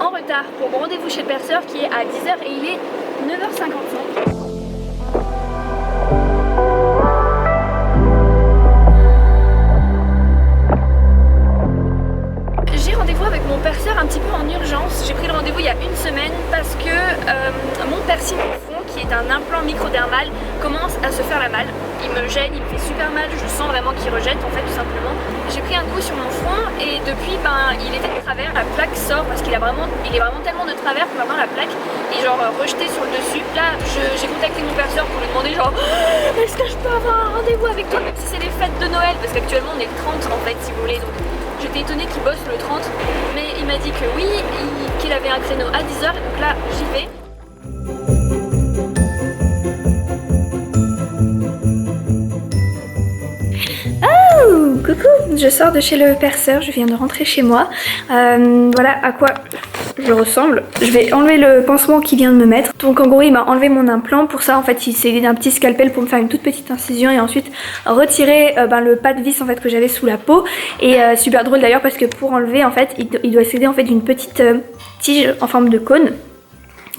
en retard pour mon rendez-vous chez le perceur qui est à 10h et il est 9h55. J'ai rendez-vous avec mon perceur un petit peu en urgence. J'ai pris le rendez-vous il y a une semaine parce que mon piercing au fond, qui est un implant microdermal, commence à se faire la malle. Il me gêne, il me fait super mal, je sens vraiment qu'il rejette en fait tout simplement. J'ai pris un coup sur mon front et depuis il était de travers, la plaque sort parce qu'il est vraiment tellement de travers que maintenant la plaque est genre rejetée sur le dessus. Là j'ai contacté mon perceur pour lui demander genre est-ce que je peux avoir un rendez-vous avec toi même si c'est les fêtes de Noël, parce qu'actuellement on est le 30 en fait si vous voulez, donc j'étais étonnée qu'il bosse le 30, mais il m'a dit que oui, qu'il avait un créneau à 10h, donc là j'y vais. Oh, coucou, je sors de chez le perceur, je viens de rentrer chez moi. Voilà à quoi je ressemble. Je vais enlever le pansement qu'il vient de me mettre. Donc en gros il m'a enlevé mon implant. Pour ça en fait il s'est aidé d'un petit scalpel pour me faire une toute petite incision et ensuite retirer le pas de vis en fait que j'avais sous la peau. Et super drôle d'ailleurs parce que pour enlever en fait il doit s'aider en fait d'une petite tige en forme de cône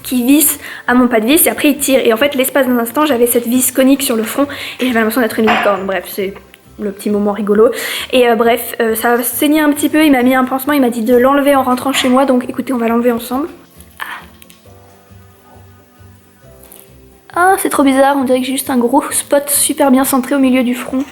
qui visse à mon pas de vis et après il tire. Et en fait l'espace d'un instant j'avais cette vis conique sur le front et j'avais l'impression d'être une licorne. Bref, c'est le petit moment rigolo. Et bref, ça a saigné un petit peu, il m'a mis un pansement, il m'a dit de l'enlever en rentrant chez moi, donc écoutez, on va l'enlever ensemble. Ah, c'est trop bizarre, on dirait que j'ai juste un gros spot super bien centré au milieu du front.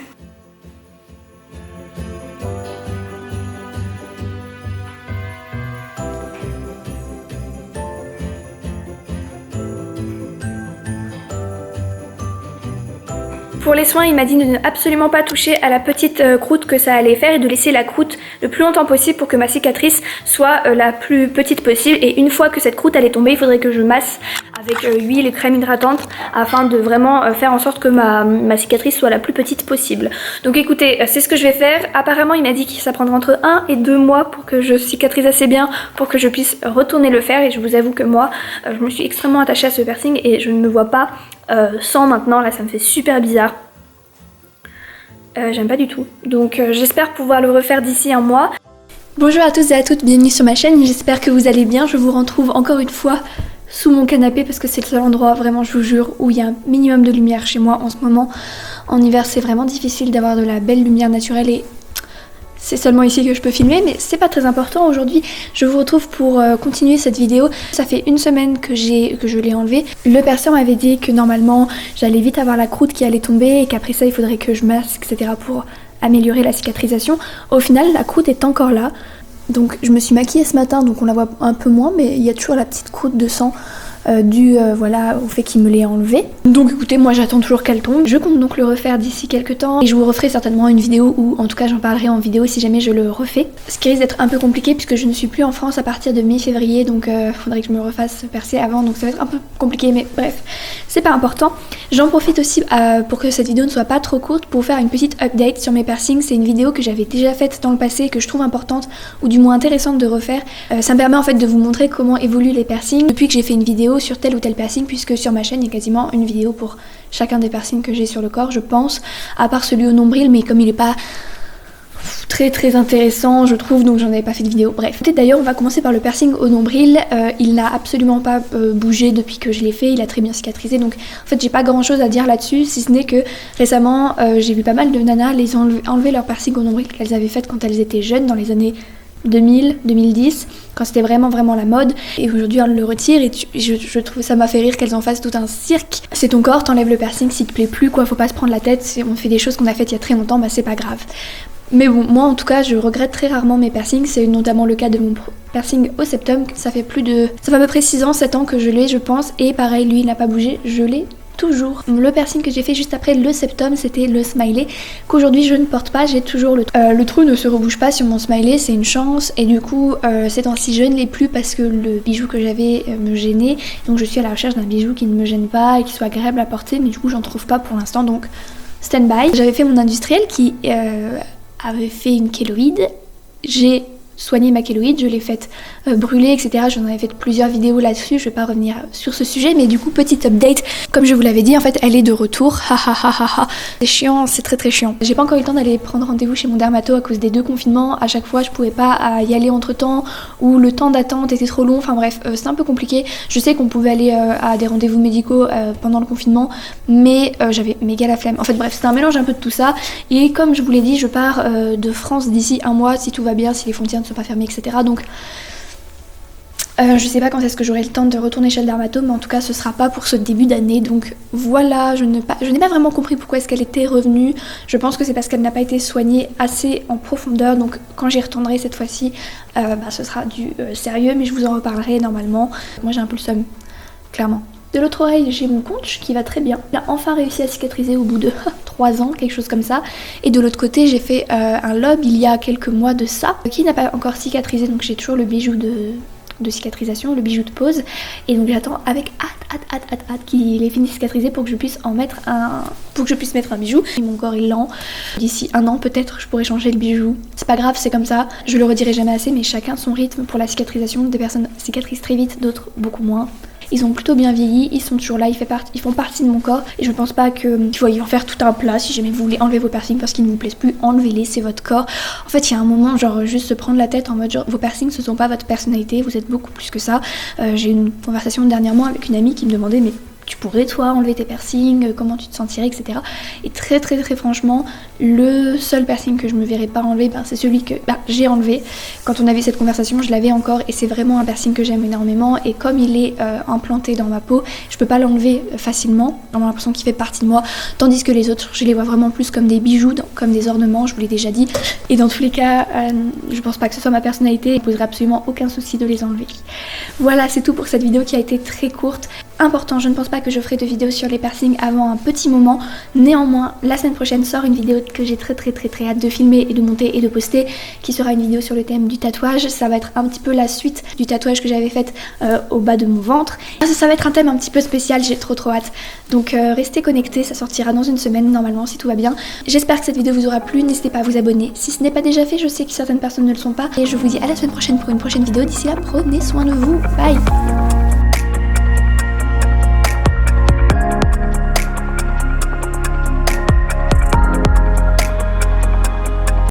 Pour les soins, il m'a dit de ne absolument pas toucher à la petite croûte que ça allait faire et de laisser la croûte le plus longtemps possible pour que ma cicatrice soit la plus petite possible. Et une fois que cette croûte allait tomber, il faudrait que je masse avec huile et crème hydratante afin de vraiment faire en sorte que ma cicatrice soit la plus petite possible. Donc écoutez, c'est ce que je vais faire. Apparemment, il m'a dit que ça prendra entre 1 et 2 mois pour que je cicatrise assez bien pour que je puisse retourner le faire. Et je vous avoue que moi, je me suis extrêmement attachée à ce piercing et je ne me vois pas sans maintenant. Là, ça me fait super bizarre. J'aime pas du tout. Donc j'espère pouvoir le refaire d'ici un mois. Bonjour à tous et à toutes, bienvenue sur ma chaîne. J'espère que vous allez bien. Je vous retrouve encore une fois sous mon canapé parce que c'est le seul endroit, vraiment je vous jure, où il y a un minimum de lumière chez moi en ce moment. En hiver c'est vraiment difficile d'avoir de la belle lumière naturelle et c'est seulement ici que je peux filmer, mais c'est pas très important. Aujourd'hui, je vous retrouve pour continuer cette vidéo. Ça fait une semaine que je l'ai enlevé. Le perceur m'avait dit que normalement, j'allais vite avoir la croûte qui allait tomber et qu'après ça, il faudrait que je masse, etc. pour améliorer la cicatrisation. Au final, la croûte est encore là. Donc, je me suis maquillée ce matin, donc on la voit un peu moins, mais il y a toujours la petite croûte de sang dû voilà, au fait qu'il me l'ait enlevé. Donc écoutez, moi j'attends toujours qu'elle tombe. Je compte donc le refaire d'ici quelques temps et je vous referai certainement une vidéo ou en tout cas j'en parlerai en vidéo si jamais je le refais. Ce qui risque d'être un peu compliqué puisque je ne suis plus en France à partir de mi-février, donc faudrait que je me refasse percer avant, donc ça va être un peu compliqué, mais bref, c'est pas important. J'en profite aussi pour que cette vidéo ne soit pas trop courte pour faire une petite update sur mes piercings. C'est une vidéo que j'avais déjà faite dans le passé et que je trouve importante ou du moins intéressante de refaire. Ça me permet en fait de vous montrer comment évoluent les piercings depuis que j'ai fait une vidéo sur tel ou tel piercing, puisque sur ma chaîne il y a quasiment une vidéo pour chacun des piercings que j'ai sur le corps, je pense, à part celui au nombril, mais comme il est pas très intéressant je trouve, donc j'en avais pas fait de vidéo. Bref, peut-être d'ailleurs on va commencer par le piercing au nombril. Il n'a absolument pas bougé depuis que je l'ai fait, il a très bien cicatrisé, donc en fait j'ai pas grand chose à dire là-dessus, si ce n'est que récemment j'ai vu pas mal de nanas les enlever leur piercing au nombril qu'elles avaient fait quand elles étaient jeunes dans les années 2000, 2010, quand c'était vraiment la mode, et aujourd'hui on le retire et je trouve ça m'a fait rire qu'elles en fassent tout un cirque. C'est ton corps, t'enlèves le piercing s'il te plaît plus, quoi, faut pas se prendre la tête, si on fait des choses qu'on a faites il y a très longtemps, bah c'est pas grave. Mais bon, moi en tout cas je regrette très rarement mes piercings, c'est notamment le cas de mon piercing au septum, ça fait à peu près 6 ans, 7 ans que je l'ai je pense, et pareil lui il n'a pas bougé, je l'ai toujours. Le piercing que j'ai fait juste après le septum, c'était le smiley, qu'aujourd'hui je ne porte pas, j'ai toujours le trou ne se rebouge pas sur mon smiley, c'est une chance, et du coup ces temps-ci je ne l'ai plus parce que le bijou que j'avais me gênait, donc je suis à la recherche d'un bijou qui ne me gêne pas et qui soit agréable à porter, mais du coup j'en trouve pas pour l'instant, donc stand by. J'avais fait mon industriel qui avait fait une kéloïde, j'ai soigner ma kéloïde, je l'ai faite brûler, etc. J'en avais fait plusieurs vidéos là-dessus, je vais pas revenir sur ce sujet, mais du coup, petite update, comme je vous l'avais dit, en fait, elle est de retour. C'est chiant, c'est très chiant. J'ai pas encore eu le temps d'aller prendre rendez-vous chez mon dermato à cause des 2 confinements. À chaque fois, je pouvais pas y aller entre temps, ou le temps d'attente était trop long. Enfin bref, c'est un peu compliqué. Je sais qu'on pouvait aller à des rendez-vous médicaux pendant le confinement, mais j'avais méga la flemme. En fait bref, c'était un mélange un peu de tout ça. Et comme je vous l'ai dit, je pars de France d'ici un mois, si tout va bien, si les frontières ne sont pas fermées, etc. Donc je sais pas quand est-ce que j'aurai le temps de retourner chez le dermato, mais en tout cas ce sera pas pour ce début d'année. Donc voilà, je n'ai pas vraiment compris pourquoi est-ce qu'elle était revenue. Je pense que c'est parce qu'elle n'a pas été soignée assez en profondeur. Donc quand j'y retournerai cette fois-ci, ce sera du sérieux, mais je vous en reparlerai normalement. Moi j'ai un peu le seum, clairement. De l'autre oreille, j'ai mon conche qui va très bien. Il a enfin réussi à cicatriser au bout de 3 ans, quelque chose comme ça. Et de l'autre côté, j'ai fait un lobe il y a quelques mois de ça, qui n'a pas encore cicatrisé, donc j'ai toujours le bijou de cicatrisation, le bijou de pose, et donc j'attends avec hâte qu'il ait fini de cicatriser pour que je puisse mettre un bijou. Et mon corps est lent, d'ici 1 an peut-être je pourrais changer le bijou, c'est pas grave, c'est comme ça, je le redirai jamais assez, mais chacun son rythme pour la cicatrisation. Des personnes cicatrisent très vite, d'autres beaucoup moins. Ils ont plutôt bien vieilli, ils sont toujours là, ils font partie de mon corps, et je ne pense pas qu'ils vont en faire tout un plat. Si jamais vous voulez enlever vos piercings parce qu'ils ne vous plaisent plus, enlevez-les, c'est votre corps. En fait, il y a un moment, genre juste se prendre la tête en mode genre vos piercings ce sont pas votre personnalité, vous êtes beaucoup plus que ça. J'ai eu une conversation dernièrement avec une amie qui me demandait mais tu pourrais toi enlever tes piercings, comment tu te sentirais, etc. Et très franchement, le seul piercing que je me verrais pas enlever, c'est celui que j'ai enlevé. Quand on avait cette conversation, je l'avais encore, et c'est vraiment un piercing que j'aime énormément, et comme il est implanté dans ma peau, je peux pas l'enlever facilement, j'ai l'impression qu'il fait partie de moi, tandis que les autres, je les vois vraiment plus comme des bijoux, comme des ornements, je vous l'ai déjà dit, et dans tous les cas, je pense pas que ce soit ma personnalité, il ne poserait absolument aucun souci de les enlever. Voilà, c'est tout pour cette vidéo qui a été très courte. Important, je ne pense pas que je ferai de vidéo sur les piercings avant un petit moment. Néanmoins, la semaine prochaine sort une vidéo que j'ai très hâte de filmer et de monter et de poster, qui sera une vidéo sur le thème du tatouage. Ça va être un petit peu la suite du tatouage que j'avais fait au bas de mon ventre. Ça va être un thème un petit peu spécial, j'ai trop hâte. Donc restez connectés, ça sortira dans une semaine normalement si tout va bien. J'espère que cette vidéo vous aura plu, n'hésitez pas à vous abonner si ce n'est pas déjà fait, je sais que certaines personnes ne le sont pas. Et je vous dis à la semaine prochaine pour une prochaine vidéo. D'ici là, prenez soin de vous, bye.